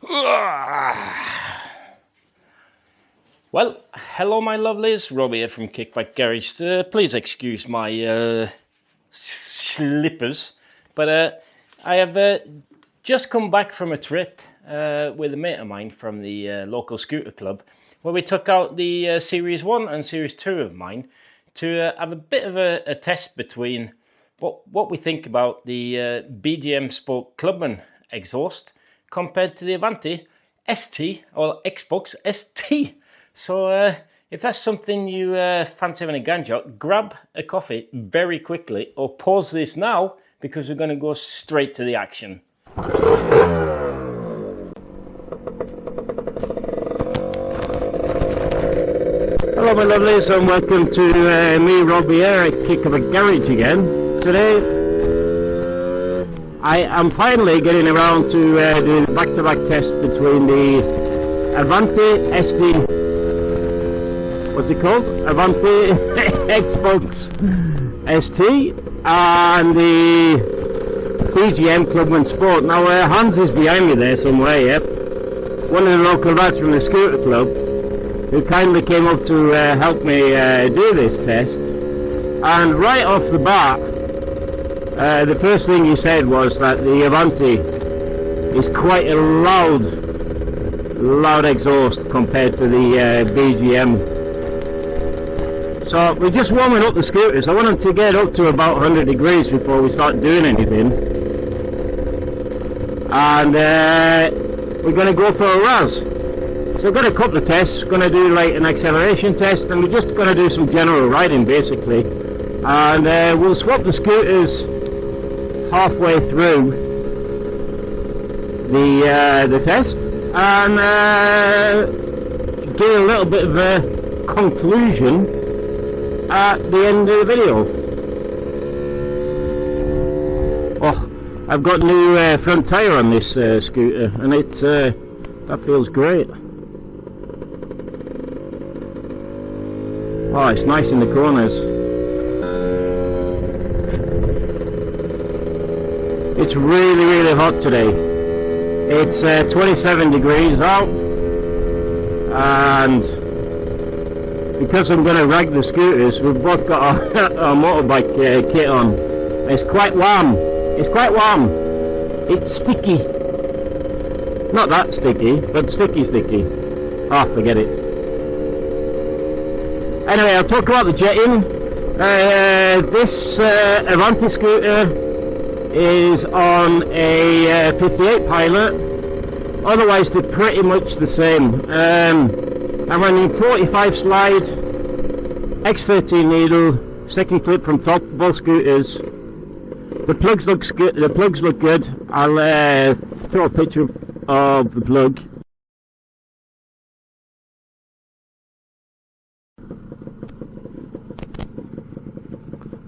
Well, hello my lovelies, Robbie here from kickbackgarage. Please excuse my slippers, but I have just come back from a trip with a mate of mine from the local scooter club, where we took out the Series 1 and Series 2 of mine to have a bit of a test between what we think about the BGM Sport Clubman exhaust compared to the Avanti ST or Xbox ST. So if that's something you fancy having a ganja at, grab a coffee very quickly or pause this now, because we're going to go straight to the action. Hello my lovelies, and welcome to me, Robbie here at kickbackgarage again. Today I am finally getting around to doing a back-to-back test between the Avanti ST, what's it called? Avanti Xbox ST and the BGM Clubman Sport. Now Hans is behind me there somewhere, yep. One of the local lads from the scooter club who kindly came up to help me do this test. And right off the bat, the first thing he said was that the Avanti is quite a loud exhaust compared to the BGM. So we're just warming up the scooters. I want them to get up to about 100 degrees before we start doing anything. And we're going to go for a raz. So I've got a couple of tests. Going to do like an acceleration test, and we're just going to do some general riding basically. And we'll swap the scooters halfway through the test, and give a little bit of a conclusion at the end of the video. Oh, I've got new front tyre on this scooter, and it's that feels great. Oh, it's nice in the corners. It's really hot today. It's 27 degrees out, and because I'm going to rag the scooters, we've both got our motorbike kit on. It's quite warm. It's quite warm. It's sticky. Not that sticky, but sticky. Ah, forget it. Anyway, I'll talk about the jetting. This Avanti scooter is on a 58 pilot. Otherwise they're pretty much the same. I'm running 45 slide, X13 needle, second clip from top, both scooters. The plugs look good. I'll throw a picture of the plug.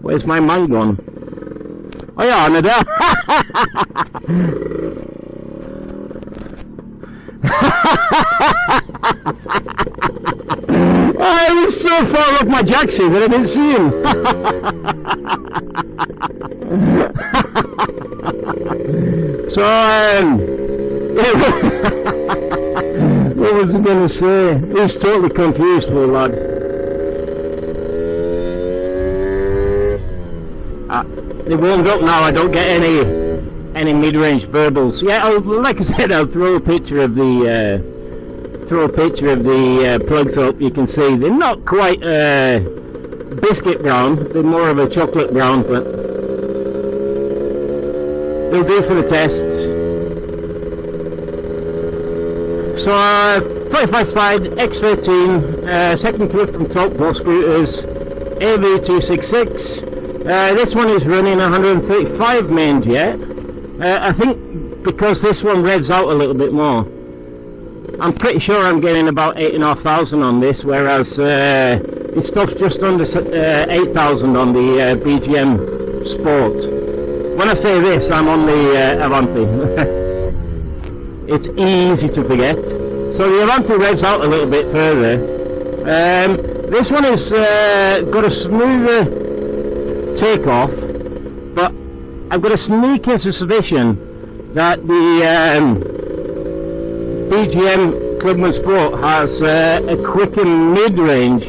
Where's my man gone? Oh yeah, on there. I was so far up my jacksie that I didn't see him. So what was I going to say? He's totally confused, poor lad. They warmed up now. I don't get any mid-range burbles. Yeah, like I said, I'll throw a picture of the plugs up. You can see they're not quite biscuit brown. They're more of a chocolate brown, but they'll do for the test. So 45 slide, X13, second clip from top, both scooters, AB266. This one is running 135 main jet. I think because this one revs out a little bit more. I'm pretty sure I'm getting about 8,500 on this, whereas it stops just under 8,000 on the BGM Sport. When I say this, I'm on the Avanti. It's easy to forget. So the Avanti revs out a little bit further. This one has got a smoother takeoff, but I've got a sneaky suspicion that BGM Clubman Sport has a quickened mid-range,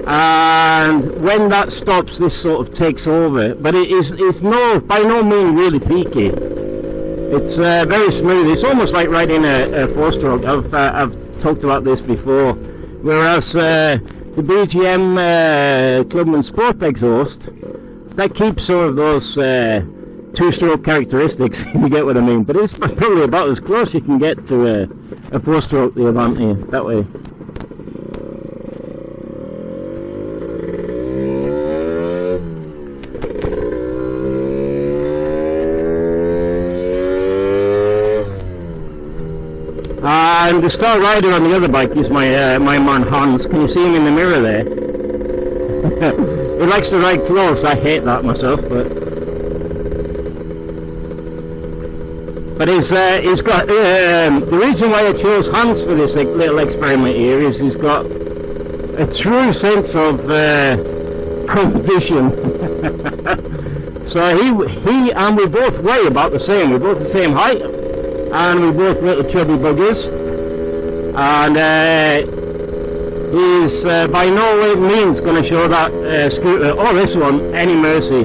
and when that stops, this sort of takes over. But it's by no means really peaky. It's very smooth. It's almost like riding a four-stroke. I've talked about this before. Whereas the BGM Clubman Sport exhaust, that keeps some of those two-stroke characteristics, you get what I mean. But it's probably about as close you can get to a four-stroke, the Avanti, that way. And the star rider on the other bike is my man Hans. Can you see him in the mirror there? He likes to ride close. I hate that myself, but he's got the reason why I chose Hans for this little experiment here is he's got a true sense of competition. So he and we both weigh about the same. We're both the same height, and we're both little chubby buggers. And he's by no means going to show that scooter or this one any mercy.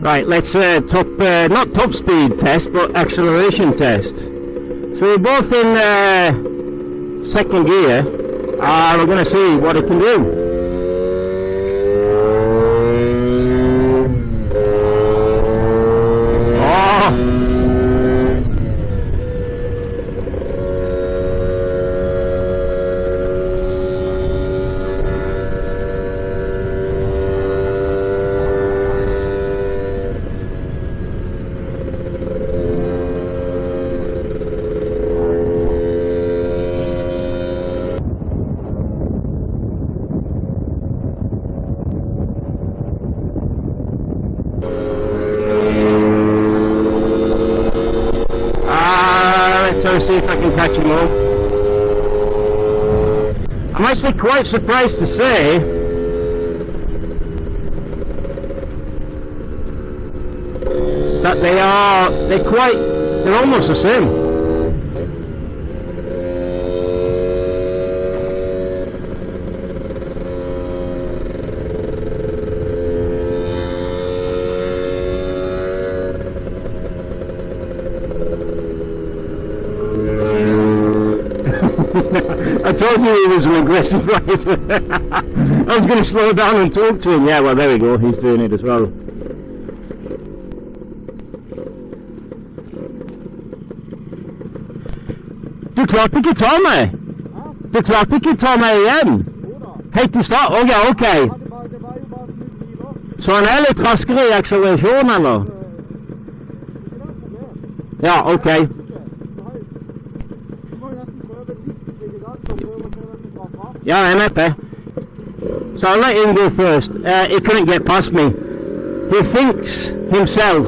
Right, let's not top speed test, but acceleration test. So we're both in second gear, and we're going to see what it can do. Let's see if I can catch him all. I'm actually quite surprised to say that they're almost the same. I told you he was an aggressive rider. I was going to slow down and talk to him. Yeah, well, there we go. He's doing it as well. Du klarte ikke ta meg! Du klarte ikke ta meg igjen! Helt i start? Å ja, ok. Så han er litt raskere i akselerasjon, eller? Ja, ok. Yeah, I'm happy. So I'll let him go first. He couldn't get past me. He thinks himself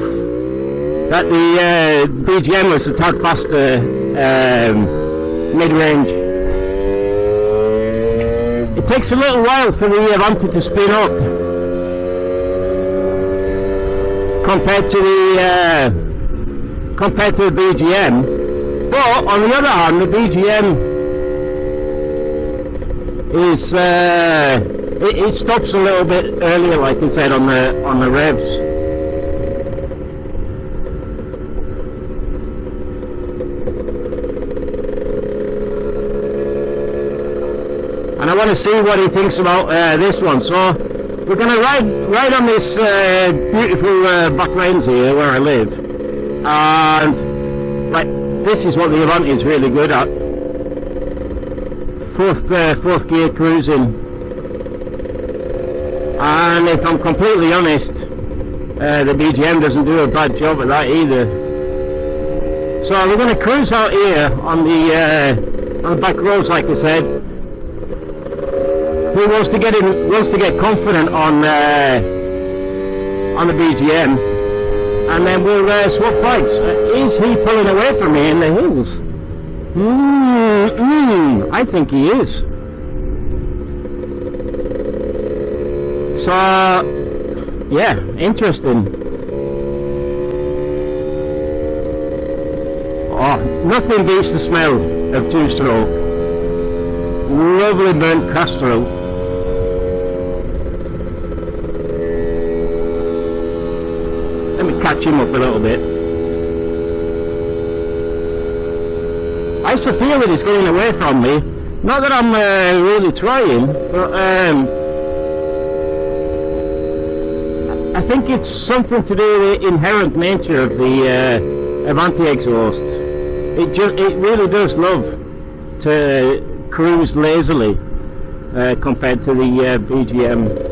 that the BGM was a tad faster mid-range. It takes a little while for the Avanti to spin up compared to the BGM. But on the other hand, the BGM is it stops a little bit earlier, like I said, on the revs. And I want to see what he thinks about this one. So we're going to ride on this beautiful back lanes here where I live, and right, this is what the Avanti is really good at. Fourth gear cruising, and if I'm completely honest, the BGM doesn't do a bad job at that either. So we're going to cruise out here on the back roads, like I said. Who wants to get confident on the BGM, and then we'll swap bikes. Is he pulling away from me in the hills? I think he is. So, yeah, interesting. Oh, nothing beats the smell of two-stroke. Lovely burnt castrol. Let me catch him up a little bit. I used to feel that he's getting away from me. Not that I'm really trying, but I think it's something to do with the inherent nature of the Avanti exhaust. It really does love to cruise lazily compared to the BGM.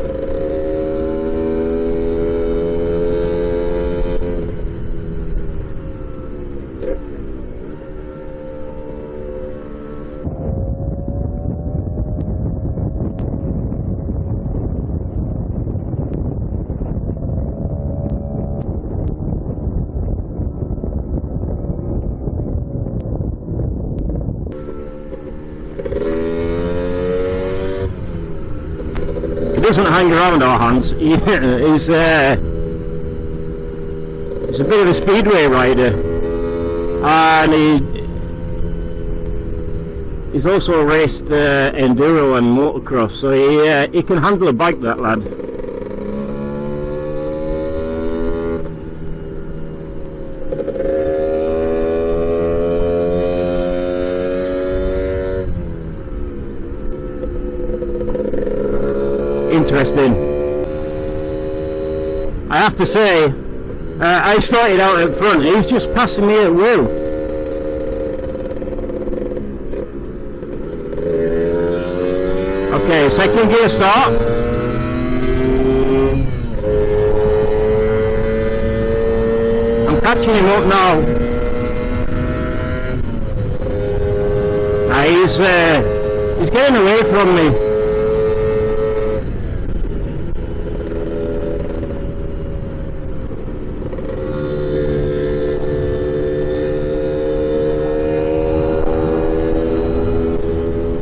He doesn't hang around our hands. He's a bit of a speedway rider, and he's also raced enduro and motocross, so he can handle a bike, that lad. Interesting. I have to say, I started out at front. He's just passing me at will. Okay, second gear start. I'm catching him up now. He's getting away from me.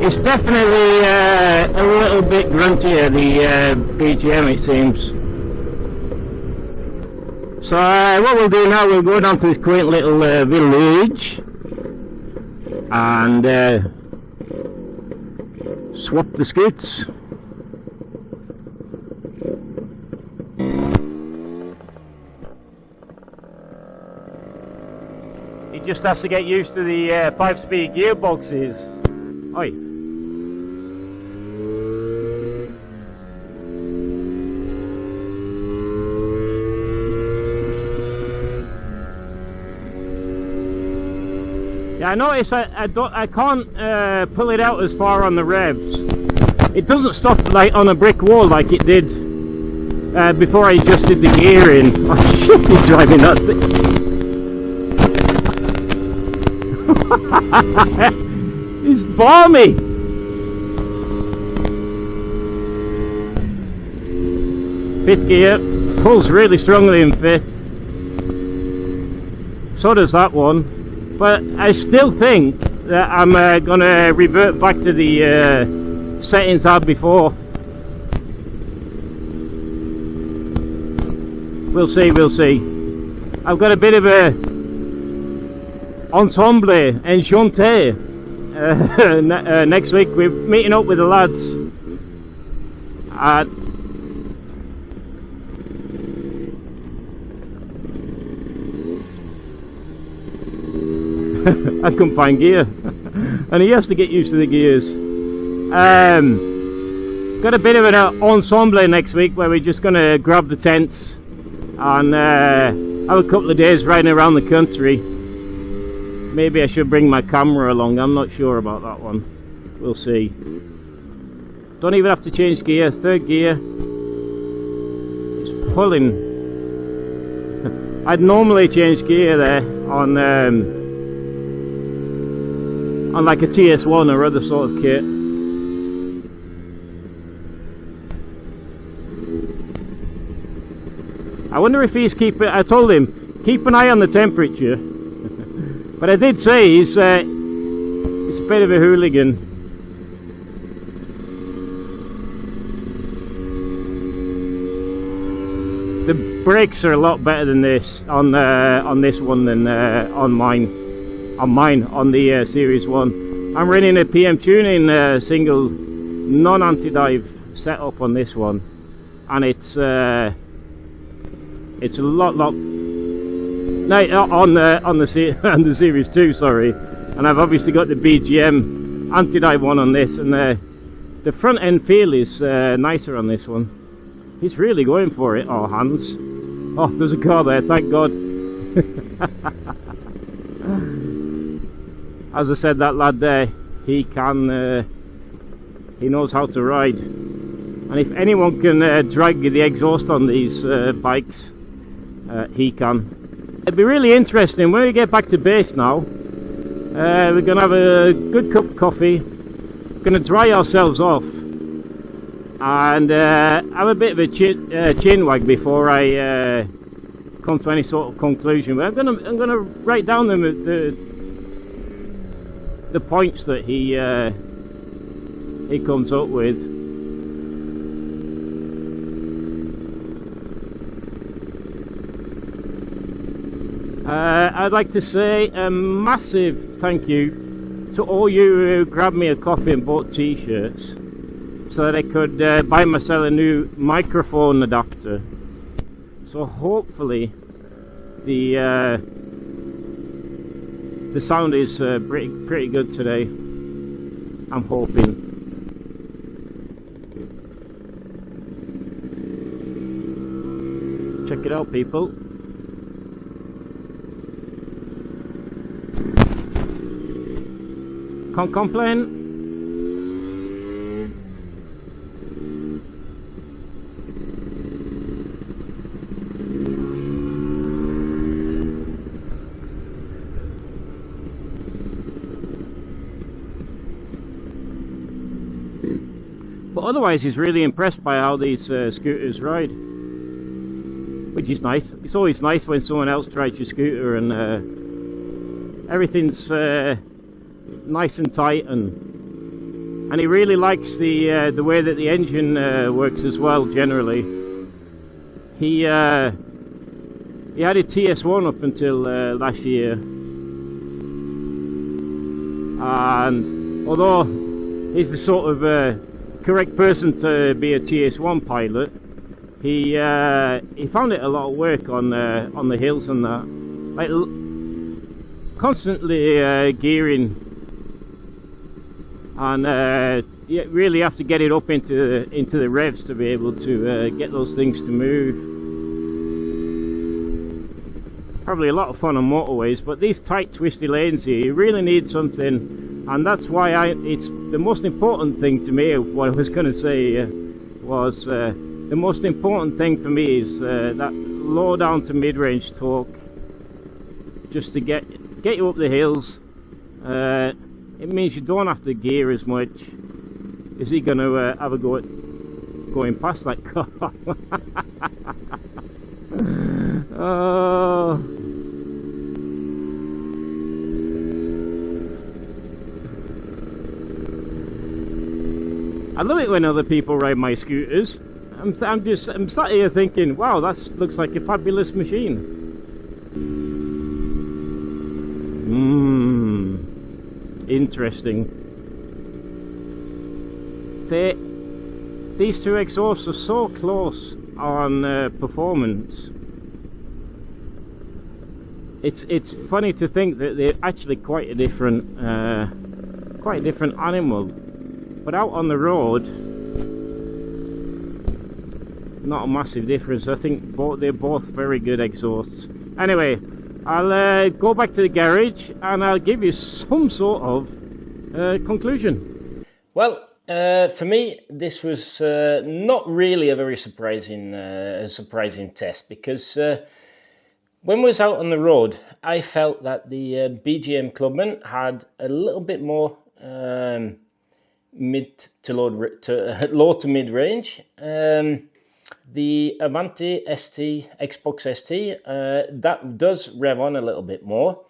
It's definitely a little bit gruntier, the BGM, it seems. So what we'll do now, we'll go down to this quaint little village and swap the scoots. He just has to get used to the 5-speed gearboxes. Oi. Yeah, I notice I can't pull it out as far on the revs. It doesn't stop like on a brick wall like it did before I adjusted the gearing. Oh shit, he's driving that thing. He's balmy. Fifth gear, pulls really strongly in fifth. So does that one. But I still think that I'm going to revert back to the settings I had before. We'll see, we'll see. I've got a bit of a ensemble, enchanté. Next week we're meeting up with the lads at I couldn't find gear and he has to get used to the gears. Got a bit of an ensemble next week where we're just going to grab the tents and have a couple of days riding around the country. Maybe I should bring my camera along, I'm not sure about that one. We'll see. Don't even have to change gear, third gear. It's pulling. I'd normally change gear there on like a TS1 or other sort of kit. I wonder if he's keeping. I told him keep an eye on the temperature, but I did say he's a bit of a hooligan. The brakes are a lot better than this on this one than on mine. on mine, on the Series 1. I'm running a PM tuning single non-anti-dive setup on this one, and it's a lot no, on the Series 2, sorry. And I've obviously got the BGM anti-dive one on this, and the front end feel is nicer on this one. He's really going for it. Oh, Hans. Oh, there's a car there, thank God. As I said, that lad there, he knows how to ride. And if anyone can drag the exhaust on these bikes, he can. It'd be really interesting when we get back to base now. We're going to have a good cup of coffee. We're going to dry ourselves off and have a bit of a chin wag before I come to any sort of conclusion. But I'm going to write down the points that he comes up with. I'd like to say a massive thank you to all you who grabbed me a coffee and bought t-shirts so that I could buy myself a new microphone adapter. So hopefully the sound is pretty good today. I'm hoping. Check it out, people. Can't complain. But otherwise he's really impressed by how these scooters ride, which is nice. It's always nice when someone else tries your scooter and everything's nice and tight, and he really likes the way that the engine works as well. Generally, he had a TS1 up until last year, and although he's the sort of correct person to be a TS1 pilot, he found it a lot of work on the hills and that, like constantly gearing. And you really have to get it up into the revs to be able to get those things to move. Probably a lot of fun on motorways, but these tight twisty lanes here, you really need something, and that's why it's the most important thing to me. What I was going to say was the most important thing for me is that low down to mid-range torque, just to get you up the hills. It means you don't have to gear as much. Is he going to have a go at going past that car? Oh. I love it when other people ride my scooters. I'm sat here thinking, wow, that looks like a fabulous machine. Interesting. These two exhausts are so close on performance. It's funny to think that they're actually quite a different animal. But out on the road, not a massive difference. I think they're both very good exhausts. Anyway, I'll go back to the garage and I'll give you some sort of conclusion. Well, for me, this was not really a very surprising test, because when I was out on the road, I felt that the BGM Clubman had a little bit more low to mid range. The Avanti ST, Xbox ST, that does rev on a little bit more,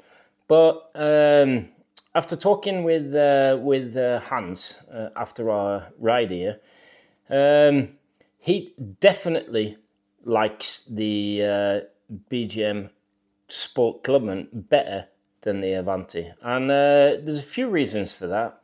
but after talking with Hans after our ride here, he definitely likes the BGM Sport Clubman better than the Avanti, and there's a few reasons for that.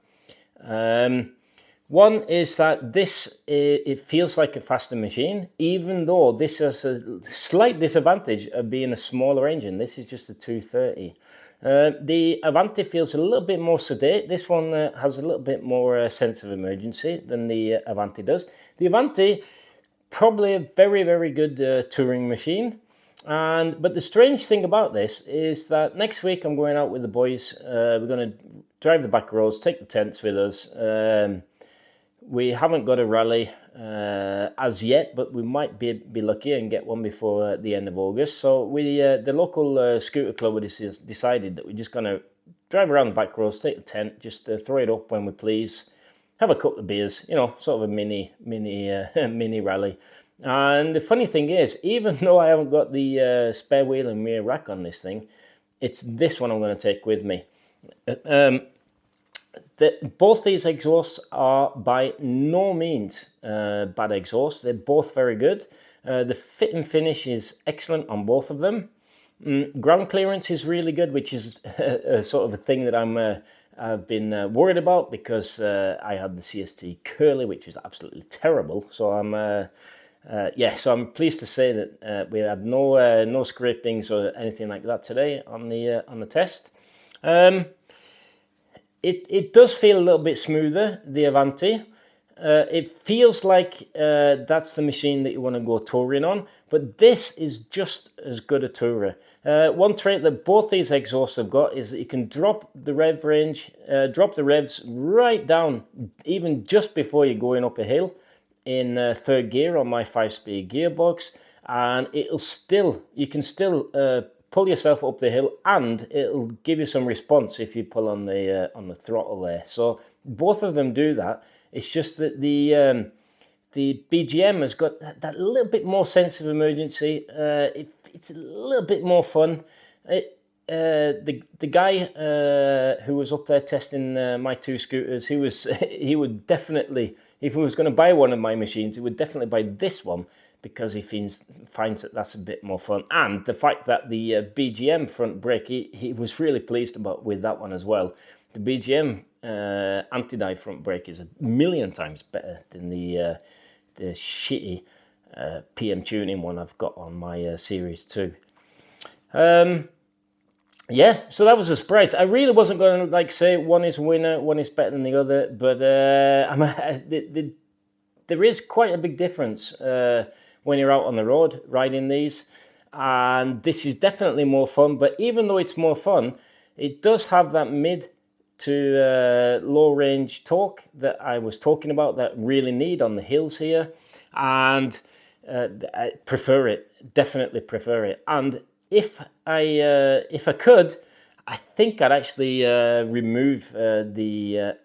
One is that this, it feels like a faster machine, even though this has a slight disadvantage of being a smaller engine. This is just a 230. The Avanti feels a little bit more sedate. This one has a little bit more sense of emergency than the Avanti does. The Avanti, probably a very, very good touring machine. But the strange thing about this is that next week I'm going out with the boys. We're going to drive the back roads, take the tents with us. We haven't got a rally as yet, but we might be lucky and get one before the end of August. So the local scooter club decided that we're just going to drive around the back roads, take the tent, just throw it up when we please, have a couple of beers, you know, sort of a mini rally. And the funny thing is, even though I haven't got the spare wheel and rear rack on this thing, it's this one I'm going to take with me. Both these exhausts are by no means bad exhausts. They're both very good. The fit and finish is excellent on both of them. Ground clearance is really good, which is a sort of a thing that I've been worried about, because I had the CST Curly, which was absolutely terrible. So so I'm pleased to say that we had no scrapings or anything like that today on the test. It does feel a little bit smoother, the Avanti. It feels like that's the machine that you want to go touring on, but this is just as good a tourer. One trait that both these exhausts have got is that you can drop the rev range, drop the revs right down, even just before you're going up a hill, in third gear on my 5-speed gearbox, and you can still pull yourself up the hill, and it'll give you some response if you pull on the throttle there. So both of them do that. It's just that the BGM has got that little bit more sense of emergency. It's a little bit more fun. The guy who was up there testing my two scooters, he would definitely, if he was going to buy one of my machines, he would definitely buy this one, because he finds that that's a bit more fun. And the fact that the BGM front brake, he was really pleased with that one as well. The BGM anti-dive front brake is a million times better than the shitty PM tuning one I've got on my Series 2. Yeah, so that was a surprise. I really wasn't going to say one is a winner, one is better than the other, but there is quite a big difference when you're out on the road riding these, and this is definitely more fun. But even though it's more fun, it does have that mid to low range torque that I was talking about, that really need on the hills here, and I prefer it, definitely prefer it. And if I could, I think I'd actually remove the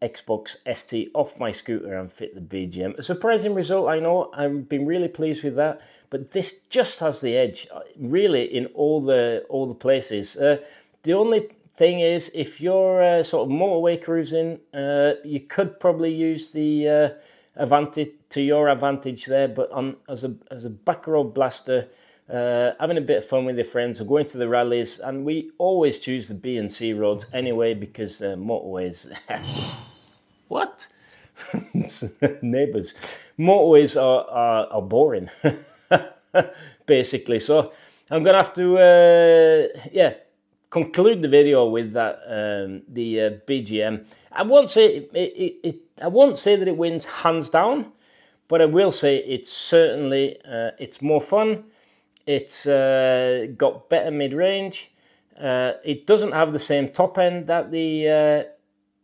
Xbox ST off my scooter and fit the BGM. A surprising result, I know. I've been really pleased with that, but this just has the edge, really, in all the places. The only thing is, if you're sort of motorway cruising, you could probably use the Avanti to your advantage there, but as a back road blaster, having a bit of fun with your friends or going to the rallies, and we always choose the B and C roads anyway, because motorways what? Neighbours. Motorways are boring, basically. So I'm gonna have to conclude the video with that the BGM. I won't say I won't say that it wins hands down, but I will say it's certainly it's more fun. It's got better mid-range. It doesn't have the same top end that the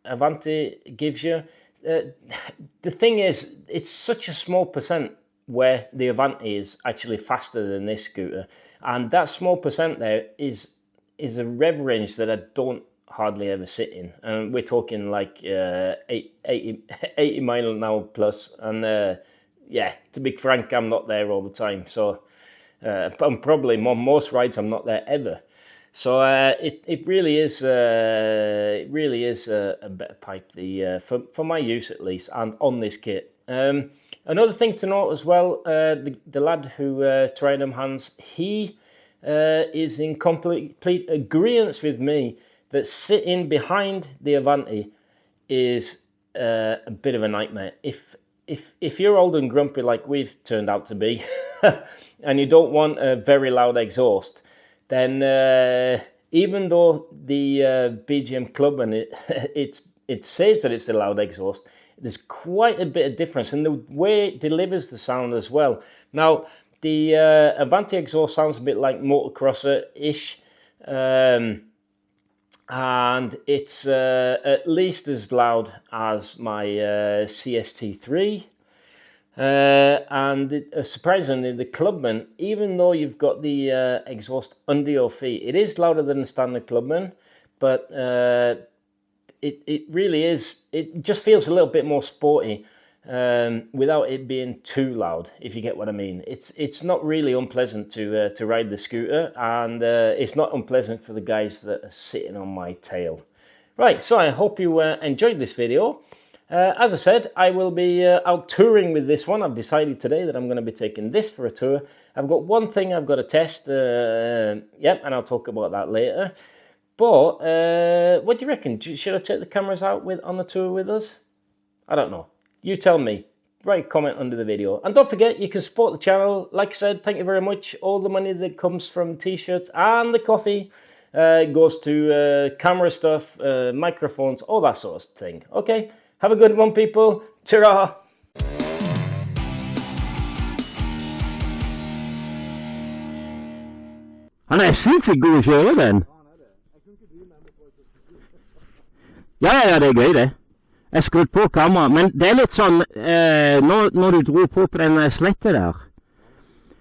Avanti gives you. The thing is, it's such a small percent where the Avanti is actually faster than this scooter, and that small percent there is a rev range that I don't hardly ever sit in, and we're talking like 80 mile an hour plus, and to be frank, I'm not there all the time, so I'm probably on most rides I'm not there ever. So it really is a better pipe, for my use at least, and on this kit. Another thing to note as well, the lad who tried them, Hans, he is in complete agreement with me that sitting behind the Avanti is a bit of a nightmare. If you're old and grumpy like we've turned out to be, and you don't want a very loud exhaust, then even though the BGM clubman it says that it's a loud exhaust, there's quite a bit of difference in the way it delivers the sound as well. Now, the Avanti exhaust sounds a bit like motocrosser-ish, and it's at least as loud as my CST3. And surprisingly, the clubman, even though you've got the exhaust under your feet, it is louder than the standard clubman, but it really is, it just feels a little bit more sporty without it being too loud, if you get what I mean. It's not really unpleasant to ride the scooter, and it's not unpleasant for the guys that are sitting on my tail. Right, so I hope you enjoyed this video. As I said, I will be out touring with this one. I've decided today that I'm going to be taking this for a tour. I've got one thing I've got to test, yep, and I'll talk about that later. But what do you reckon? Should I take the cameras out on the tour with us? I don't know. You tell me. Write a comment under the video. And don't forget, you can support the channel. Like I said, thank you very much. All the money that comes from t-shirts and the coffee goes to camera stuff, microphones, all that sort of thing. Okay? Have a good one, people. Ta-ra! Han er sinnssykt god å kjøre den. Ja, det er gøy det. Jeg skrudd på kamera, men det er litt sånn, når du dro på den slettet der,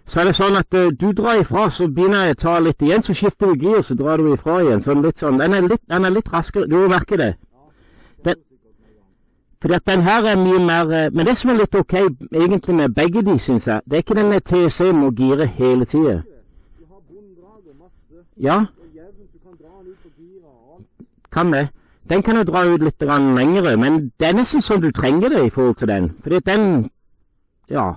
så er det sånn at du drar ifra, så begynner jeg å ta litt igjen, så skifter du gir, så drar du ifra igjen, sånn litt sånn, den er litt raskere, du må merke det. Fordi at den her er mye mer, men det som er litt ok egentlig med begge de, synes jeg, det er ikke denne TC med å gire hele tiden. Du har bonddrag og masse, ja, og jevnt, du kan dra den ut på gira og alt. Kan det. Den kan jo dra ut litt lengre, men det er nesten sånn du trenger det i forhold til den. Fordi at den, ja,